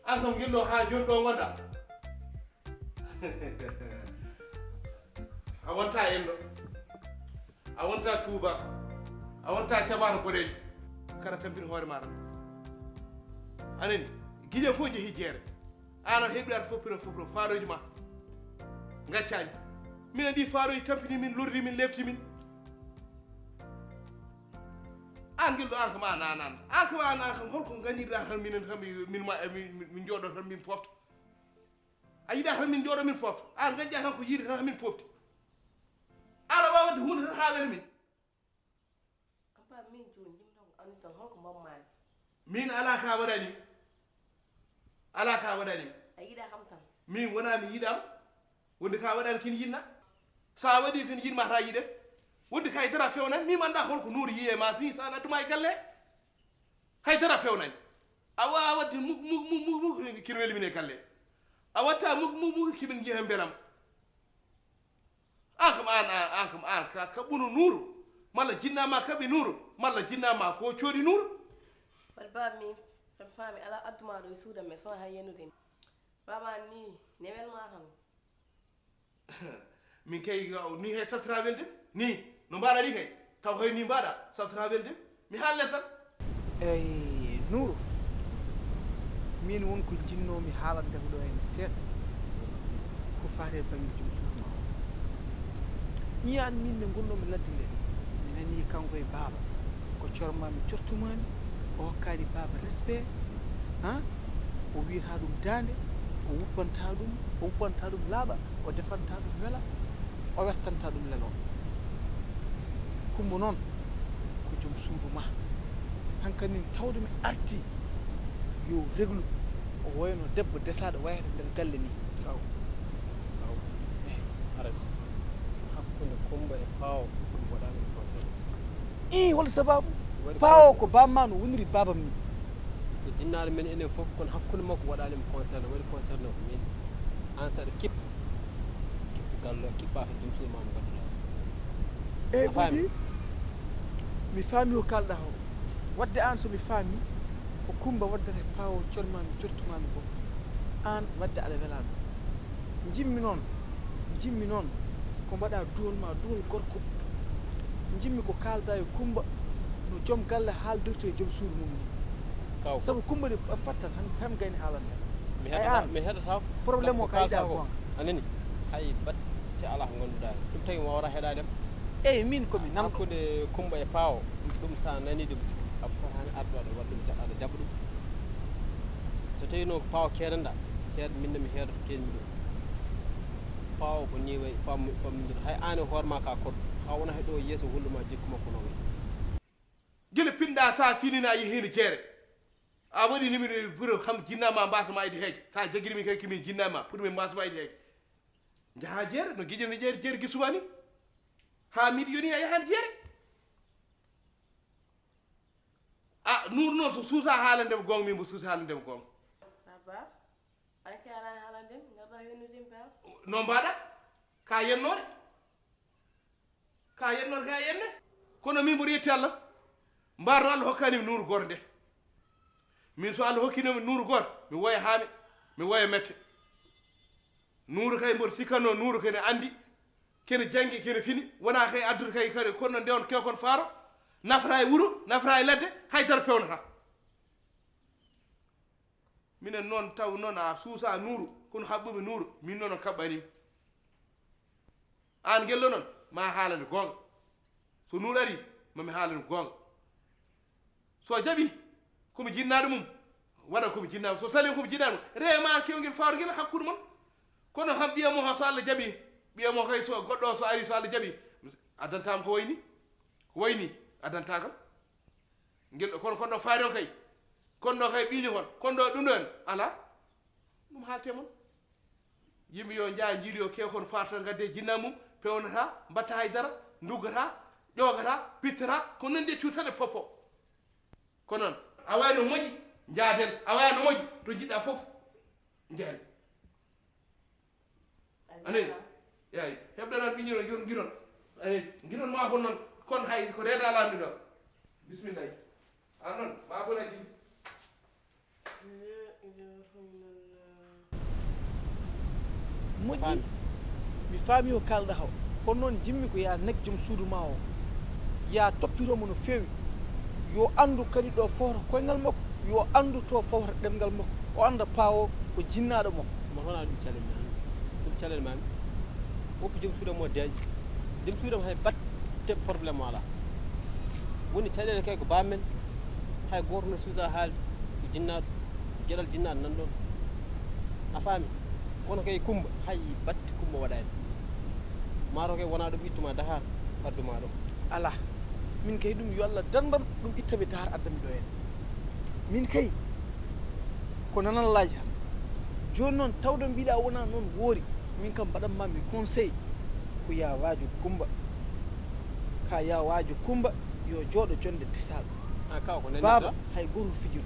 an kam gello ha joni ɗo gonɗa a wonta endo a wonta tuuba a wonta caɓato boɗejo kara tampini hoore maɗa anani guiƴe fof jeehi jeere an aɗa heeɓi aɗa foppiro faaroji ma gaccani minen ɗi faaroji tampini min lordi min lefti min an guel ɗo an kam an holko gañirɗa tan minen kam min jooɗo tan min pofta a yiɗa tan min jooɗo min pofta an gañƴa tan ko yiide tan min pofti aɗa wawa wadde hunde tan ha wela min Papa min joni jimɗon andi tan holko mammani min ala ka waɗani ala ka waɗani a yiɗa kam tan min wona mi yiɗam wonde ka waɗani kin yinna sa waɗi kin yinma ta yiɗen wonde ka haydara fewnani mi anda holko nuuri yiye ma si sa nattuma e galle haydara fewnani a wawa wadde muk kin weli min e galle a watta muk kimin jeehen belam an kam an ka ɓuno nuuru malla jinnama kaɓi nuuru malla jinnama ko coodi nuuru waɗi baba min somi faami ala adduma ɗo e suudan me sona hay yennude ni baba ni ne welma tan min kay ni hay saltata welde ni no mbaɗa ni kay taw hay ni mbaɗa saltata welde mi haalle tan eyi Nouro min wonko jinnomi haalande ko ɗo hen seeɗa ko faate banggue joom suudu ma ñiyan min nde gonnomi ladde nde mi nani kanko e baaba ko cormami cortumami o hokkani baaba respect han o wiyata ɗum dande o wuppanta ɗum laaɓa o defanta ɗum wela o wertanta ɗum lelo kumbo noon ko joom suudu ma hankanin tawde mi arti yo reglu o wayno debbo desaɗo wayata nder galle ni kaw ara hakkunde Kumba e Paawo ɗum waɗani conseil wol sababu Paawo ko bamma no woniri babam ni ko jinnaɗo men enen fof kono hakkunde makko waɗanima concerne waɗi concerne ko min an saɗa kippa gallo kippa to joom suudu ma mo ganduɗa ɓoɗi mi faami ko kalɗa o wadde an somi faami ko Kumba waddata Paawo cormami cortumami ko an wadde aɗa welano jimmi noon ko mbaɗa duwol ma duwol gorko jimmi ko kalda e Kumba no joom galle haaldirto e joom suudu mum ni kaw sabu Kumba de fattan ham gayni haalande mi heɗata probléme o ka yiɗa gonga anani hay batte ala ko ganduɗa ɗum tagi mo wara heɗadema eyyi min komi namɗo hakkude Kumba e Paawo ɗum sa nani ɗum a fotani ardu aɗa waɗa ɗum aɗa jaɓa ɗum so tawi noon ko Paawo keedanɗa heed minne mi heedoto kenmi ɗum Paawo ko ni way fammidir hay an e hoorema ka koɗɗo ha wona he ɗo yeeso hulluma jikku makko no way guila pinɗa sa finina yehino jeere a waɗi numéro pour kam jinnama mbasama ide heeje sa jaguirimi kay kimin jinnama pour min mbasama ide heeje jaaha jeere no guiƴirno jeere guisuwa ni ha miɗo yoni a yahani jeere Nour noon so suusa haalandema gonga min mbo suusa haalandema gonga baba an kay alani haalandem garɗa yennudemi baba no mbaɗa ka yennode ka yenne kono min mboɗo yetti Allah mbarno Allah hokkanimi Nour goto nde min so Allah hokkinomi Nour goto mi woya haami mi woya mette Nour kay mboɗo sikkanno Nour kene andi kene janggi kene fini wona kay addude kay kadi kono nde on kewkon faaro nafra e wuro nafra e ladde haydara fewnata minen noon taw noon a suusa Nour kono haɓɓumi Nour min noon on kaɓɓanimi an gello noon ma haalande gonga so Nour ari mami haalande gonga so jaɓi komi jinnaɗo mum waɗa komi jinnaɗo so sali komi jinnaɗo rewma kewguel faarogel hakkude mon kono ham ɓiyamo ha so Allah jaɓi ɓiyamo kay so goɗɗo so ari so Allah jaɓi addantama ko wayni addanta kam guel kono konɗo faari o kay konɗo kay ɓiini kon konɗo ɗum ɗo en ala ɗum haalte mon yimɓe yo jaa jiiɗi o kew kon farta gadde jinna mum pewnata mbatta haydara duggata ƴogata pittata ko noon de cuutale fofo ko noon a wayno moƴƴi jaaden a wayno moƴƴi to jiɗɗa fof jeen anani yayi heɓɗanan ɓiñiro giron anani giron ma kon noon kon hay ko reeda landi ɗo bisimillahi an noon ma bonaji moƴƴi mi faami o kalɗa o kono noon jimmi ko ya nek joom suudu ma o ya toppiromo no feewi yo andu kadi ɗo fowta koyngal makko yo andu to fowta ɗemgal makko o anda paawo ko jinnaɗo makko mo hona ɗum calel mami ɗum calel mami woppu joom suudam o deeƴi joom suudam hay batte probléme ala woni caɗele kay ko bammen hay goto no suusa haalde ko jinnaɗo gueɗal jinnaɗo nan ɗon a faami kono kay kumba hay batte kumba waɗani maaro kay wona ɗum ittuma dahar adduma ɗo ala min kay ɗum yo Allah dandam ɗum ittaɓe dahar addami ɗo hen min kay ko nanallaji tan joni noon tawde mbiɗa wona noon woori min kam mbaɗanmami conseil ko ya waaju kumba ka ya waaju kumba yo jooɗo jonde tisaɗo kaw ko baba hay goto fijiru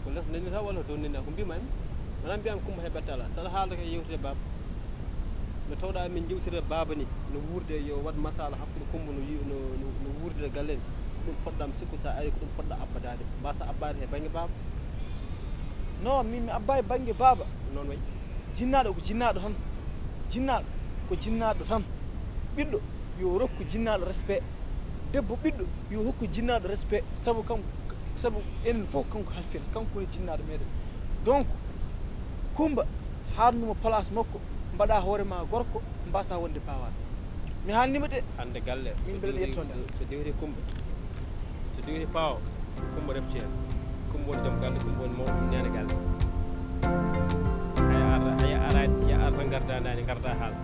ko les ndenita walla dow ndenda ko mbimami wona mbiyami kumba heɓetta ala saɗa haalda kay yewtide baba no tawɗa min jewtire baba ni no wurde yo waɗ masala hakkude kumba no wurdire galle ni ɗum poɗɗam sikku sa ari ko ɗum poɗɗa abbadade mbasa abbade he banggue baba non min mi abba e banggue baba noon wayi jinnaɗo ko jinnaɗo tan jinnaɗo ko jinnaɗo tan ɓiɗɗo yo rokku jinnaɗo respect debbo ɓiɗɗo yo hokku jinnaɗo respect saabu kanko saabu enen fof kanko halfina kanko woni jinnaɗo meɗen donc kumba harnuma place makko mbaɗa hoorema gorko mbasa wonde pawaɗo mi haalnima de hande galle min beele yettonde so dewri kumba so dewri paawo kumba refti hen kumba woni joom galle kumba woni mawɗo nene galle ya arta garda dani garda haala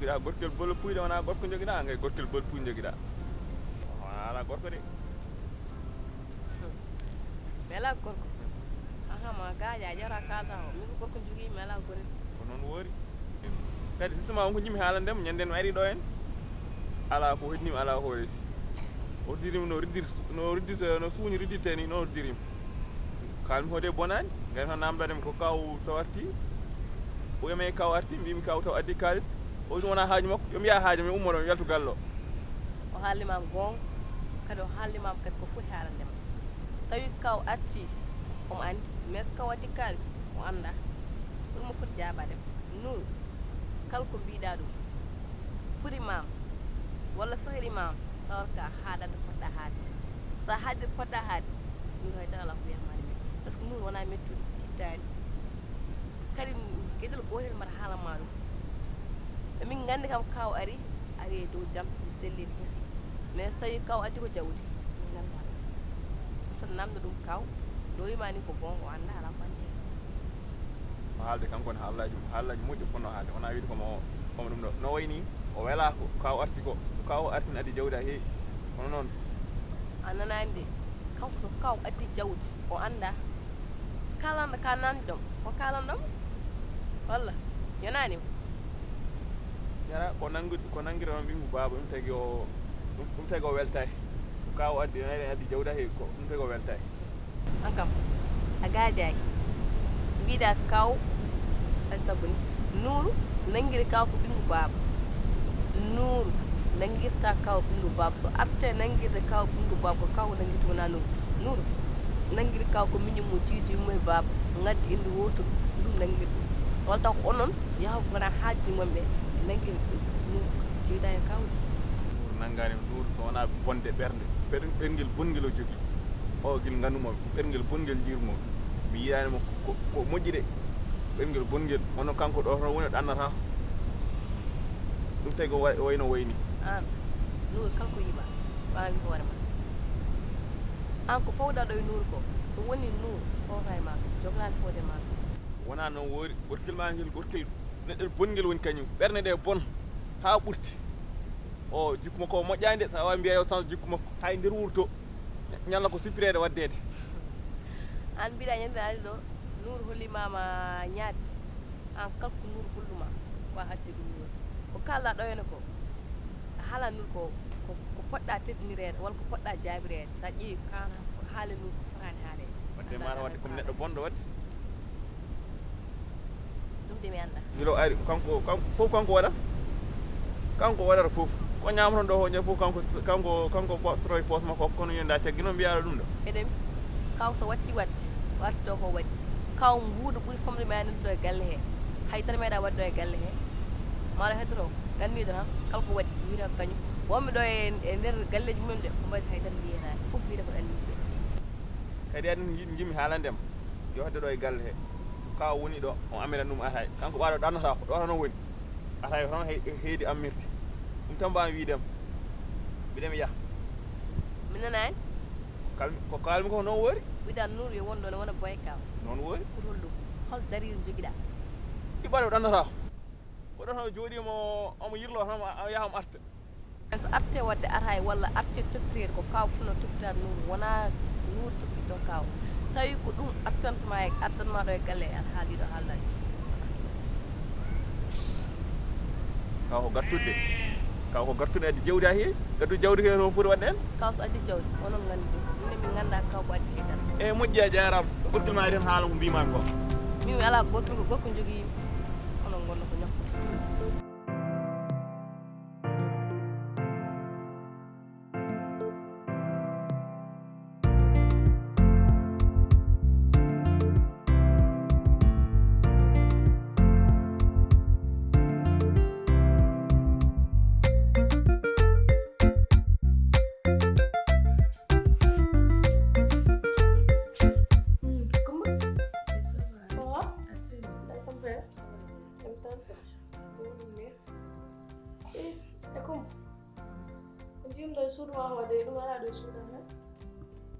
jogiɗa gorkel bolo puyde wona gorko jogiɗa ngay gorkel bolo puy jogiɗa ala gorko de mi ala gorko ma gaaƴa a ƴewra kalta o min ko gorko jogui mi ala gorel ko noon woori kadi sisama on ko jimi haalandema ñanden mi ari ɗo hen ala ko hednimi ala ko resi o dirimi no suuñi riddirte ni noon dirimi kalmi hoode bonani gari tan namdademi ko kaw taw arti o wiyame kaw arti mbimi kaw taw addi kalis o wi wona haaju makko yomi yaha haaju mi ummoɗo mi yaltu gallo o haalimama gonga kadi o haalimama kadi ko foti haalandema tawi kaw arti omo andi mais kaw addi kalis o anda ɗum mo foti jabadema nun kala ko mbiɗa ɗum furi mam walla sahri mam tawat ka haaɗande poɗɗa haadde sa haadde poɗɗa haadde ɗum haydara ala ko wiyamani metti par ce que nun wona mettude ittani kadi gueɗel gotel mbaɗa haalanma ɗum emin gandi kam kaw ari e dow jaam e sellide hesi mais so tawi kaw addi ko jawdi min ganda ɗum tan namda ɗum kaw ɗo wimani ko gonga o anda ala ko andi o haalde kankone haallaji moƴƴi fonno haalde wona wiide komo ɗum ɗo no wayni o wela ko kaw arti ko kaw artini addi jawdi ha heewi kono noon a nanani de kanko so kaw addi jawdi o anda kalanɗo ka nandi ɗom ko kalanɗom walla yonanima yara ko nanguire on mbimo baba ɗum tagi o weltaki ko kaw addi jawdi ha heewi ko ɗum tagi o weltaki an kam a gaajaki mbiɗa kaw kadi sabuni nuuru nanguiri kaw ko ɓingu baba nuuru nanguirta kaw ɓingu baba so arte nanguirde kaw ɓingu baba ko kaw nanguirta wona nuuru nanguiri kaw ko miñum mo jiidi yummo e baba gaddi inde wotoru ɗum nanguiri walla taw ko onon yaha wona haajini wonɓe nanguiri nuuru jiida e kaw nuuru nanggani nuuru so wona bonde ɓerde ɓerguel bongel o jogui o guel gandumomi ɓerguel bongel jirmomi mi yiyanimo ko moƴƴi de ɓerguel bongel wono kanko ɗo tan woni ɗo annata ɗum tagi o wayno wayni an nuuru kala ko yiiɓa wawi hoore ma an ko fawɗa ɗo e nuuru ko so woni nuuru fawta e ma joglani fode ma wona noon woori gorkel ma ngel gorkel neɗɗo bongel woni kañum ɓerne ɗe bon ha ɓurti o jikku makko moƴƴani de sa wawi mbiya yo change jikku makko hay nder wuurto ñalla ko suppirede waddede an mbiɗa ñande ari ɗo Nour hollimama ñaade an kala ko Nour holluma wa hadde ɗum Nour ko kalɗa ɗo hene ko a haalan Nour ko poɗɗa teddinirede walla ko poɗɗa jaabirede sa ƴeewi kan haale Nour ko fotani haalede wadde mana wadde comme neɗɗo bonɗo wadde ɗum de mi anda milo ari kanko fof kanko waɗa kanko waɗata fof ko ñamatan ɗo ho ñe fof kanko troy poos makko kono yonda caggi noon mbiyaɗo ɗum ɗo eɗen kaw so watti warti ɗo ko waɗi kaw mbuuɗo ɓuuri famde ma nanduɗo e galle he haydara meeɗa wadde ɗo e galle he maɗa heddoro ganniɗo tan kala ko waɗi wiita ko kañum wonɓe ɗo e nder galleji mumen de ko mbaɗi haydara mbiyetani fof wiide ko ɗanni ɓe kadi aɗen jimmi haalandema yo hedde ɗo e galle he kaw woni ɗo on amiran ɗum atay kanko ɓaɗo ɗannata ko ɗo tan woni atay tan heedi ammirde ɗum tan mbawmi wiidema mbiɗemi yaha mi nanani ko kalmi ko noon woori wiɗa Nour yo wonɗo ne wona boye kaw noon woori pour holɗum hol darire joguiɗa ɗiɓaɗo ɗannata ko ɗo tan jooɗima omo yirlo tan yaham arta so arte wadde atay walla arte toppirede ko kaw funo toppita Nour wona Nour toppito kaw tawi ko ɗum attantuma e addanma ɗo e galle an haaliɗo haaldani kaw ko gartude addi jawdi ha heewi gaddu jawdi he no foti wadde en kaw so addi jawdi onon gandi ɗum minen min ganda kaw ko addi haydara e moƴƴi a jarama ɓurtima tan haala ko mbimami ko min mi ala gorko jogui yimɓe onon gonno ko ñakkude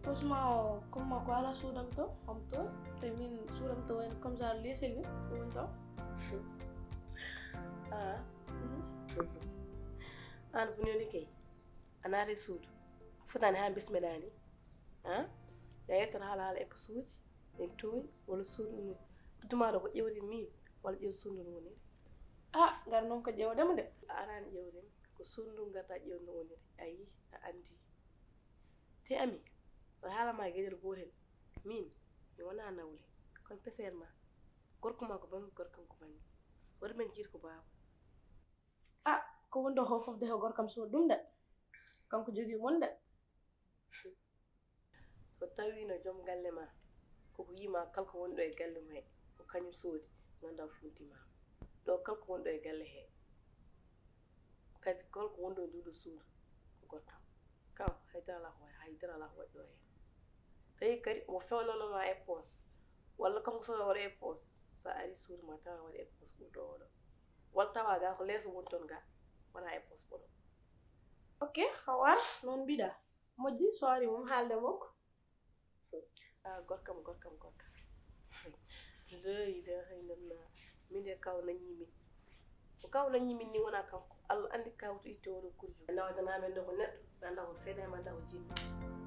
Franchement, comme quoi la soudam to, am to, temin soudam to en comme ça les selvi, on to. Ah. An bunoni kay. Anare suudu. Futani ha bismillah ni. Ha? Ya yettata hala épisode en toy wala suudu ni. Tuma do ko ƴewri min wala ƴew suudu woni. Ah, gar non ko ƴewdema de. Arani ƴewden ko suudu garta ƴewdo woni. Ayi, a andi. Te ami hala ma gedel gotel min mi wona nawle kon pesel ma gorko ma ko bangi gorkam ko bangi wor men jiir ko baaba Ah, ko wondo ho fof de ho gorkam so dum de kanko jogi wonde so tawi no jom galle ma ko yima kalko wondo e galle ma ko kanyum soodi ganda funtima do kalko wondo e galle he kadi kalko wondo dudo suur ko gorkam kaw haydara la waddo he tawi kadi mo fewnono ma e pos walla kanko so wara e pos sa ari suur ma tawa wara e pos ɓurɗo oɗo walla tawa ga ko leeso wonton ga wona e pos ɓoɗo ok hawar non bida moƴƴi so ari mom haalde mokko gorkam leyde haynanna min de kaw nañimin ko kaw nañimin ni wona kanko Allah andi kaw to itte oɗo kurju nawatanamen ɗo ko neɗɗo anda ko seeɗa ma anda ko jinni